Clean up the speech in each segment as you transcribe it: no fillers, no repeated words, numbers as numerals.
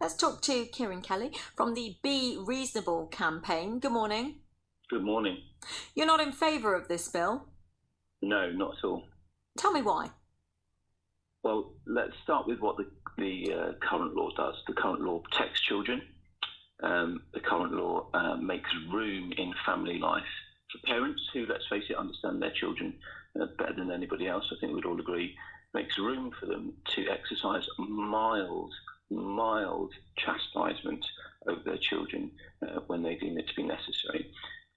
Let's talk to Kieran Kelly from the Be Reasonable campaign. Good morning. Good morning. You're not in favour of this bill? No, not at all. Tell me why. Well, let's start with what the current law does. The current law protects children. The current law makes room in family life for parents who, let's face it, understand their children better than anybody else. I think we'd all agree. Makes room for them to exercise mild chastisement over their children when they deem it to be necessary.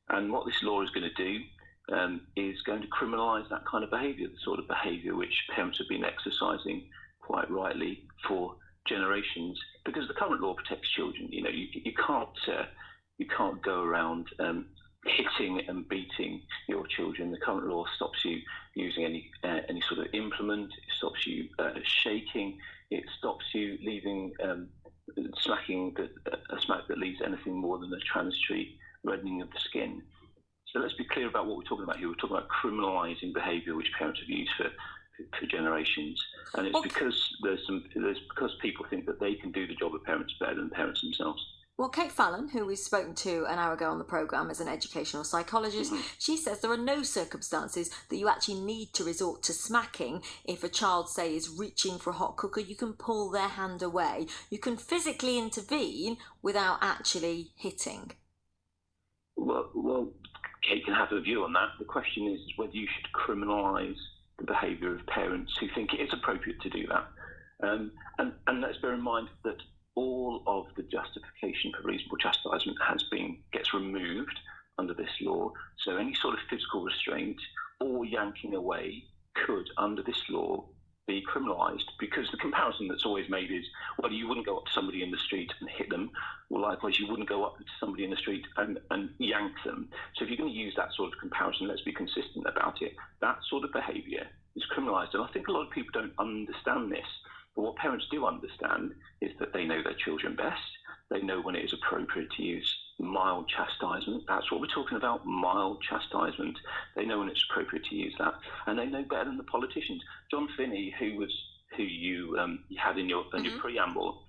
And what this law is going to do is going to criminalise that kind of behaviour, the sort of behaviour which parents have been exercising quite rightly for generations, because the current law protects children. You know, you can't go around hitting and beating your children. The current law stops you using any sort of implement. It stops you shaking. It stops you leaving smacking a smack that leaves anything more than a transitory reddening of the skin. So let's be clear about what we're talking about here. We're talking about criminalising behaviour which parents have used for generations, and it's because people think that they can do the job of parents better than parents themselves. Well, Kate Fallon, who we spoke to an hour ago on the programme, is an educational psychologist. She says there are no circumstances that you actually need to resort to smacking. If a child, say, is reaching for a hot cooker, you can pull their hand away. You can physically intervene without actually hitting. Well, Kate can have a view on that. The question is whether you should criminalise the behaviour of parents who think it is appropriate to do that. And let's bear in mind that all of the justification for reasonable chastisement gets removed under this law. So any sort of physical restraint or yanking away could, under this law, be criminalised, because the comparison that's always made is, well, you wouldn't go up to somebody in the street and hit them. Well, likewise, you wouldn't go up to somebody in the street and yank them. So if you're going to use that sort of comparison, let's be consistent about it. That sort of behaviour is criminalised. And I think a lot of people don't understand this. But what parents do understand is that they know their children best. They know when it is appropriate to use mild chastisement. That's what we're talking about, mild chastisement. They know when it's appropriate to use that. And they know better than the politicians. John Finney, who you had in your preamble,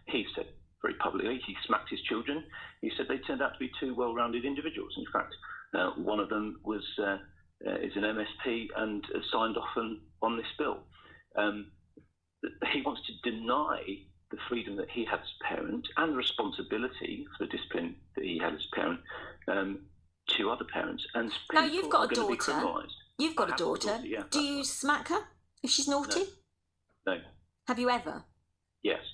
he said very publicly he smacked his children. He said they turned out to be two well-rounded individuals. In fact, one of them is an MSP and signed off on this bill. He wants to deny the freedom that he had as a parent and the responsibility for the discipline that he had as a parent to other parents. And now you've got a daughter. You've got a daughter. Yeah, do you smack her if she's naughty? No. Have you ever? Yes.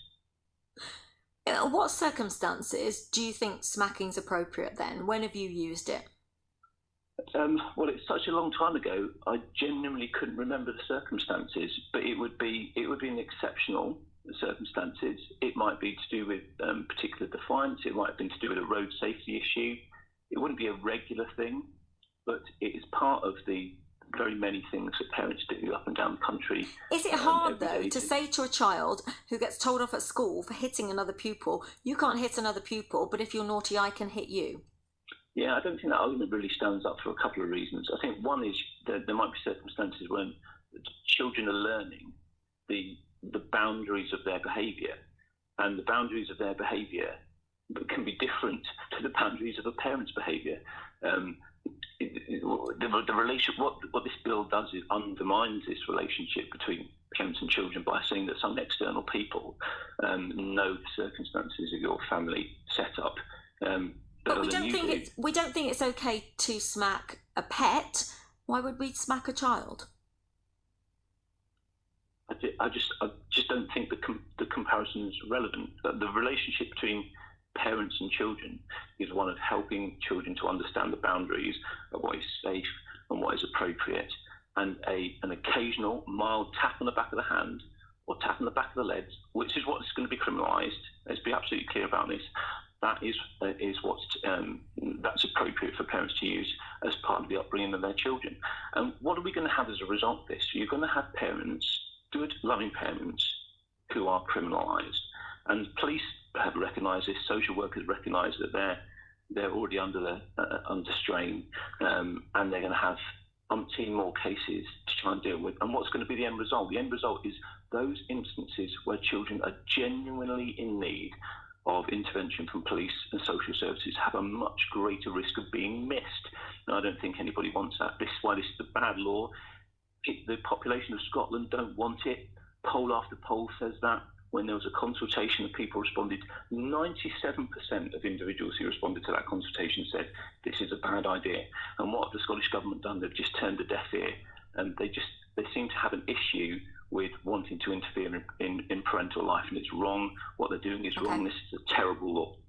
What circumstances do you think smacking's appropriate then? When have you used it? Well, it's such a long time ago, I genuinely couldn't remember the circumstances, but it would be in exceptional circumstances. It might be to do with particular defiance. It might have been to do with a road safety issue. It wouldn't be a regular thing, but it is part of the very many things that parents do up and down the country. Is it hard, though, to say to a child who gets told off at school for hitting another pupil, you can't hit another pupil, but if you're naughty, I can hit you? Yeah, I don't think that argument really stands up for a couple of reasons. I think one is that there might be circumstances when children are learning the boundaries of their behaviour, and the boundaries of their behaviour can be different to the boundaries of a parent's behaviour. The relationship, what this bill does is undermines this relationship between parents and children by saying that some external people know the circumstances of your family setup. But we don't think it's okay to smack a pet. Why would we smack a child? I just don't think the comparison is relevant. The relationship between parents and children is one of helping children to understand the boundaries of what is safe and what is appropriate. And an occasional mild tap on the back of the hand or tap on the back of the legs, which is what's going to be criminalised. Let's be absolutely clear about this. That is that's appropriate for parents to use as part of the upbringing of their children. And what are we going to have as a result of this? You're going to have parents, good, loving parents, who are criminalised. And police have recognised this. Social workers recognise that they're already under strain, and they're going to have umpteen more cases to try and deal with. And what's going to be the end result? The end result is those instances where children are genuinely in need of intervention from police and social services have a much greater risk of being missed. And I don't think anybody wants that. This is why this is a bad law. The population of Scotland don't want it. Poll after poll says that. When there was a consultation and people responded, 97% of individuals who responded to that consultation said this is a bad idea. And what have the Scottish Government done? They've just turned a deaf ear, and they seem to have an issue with wanting to interfere in parental life, and it's wrong. What they're doing is wrong. This is a terrible law.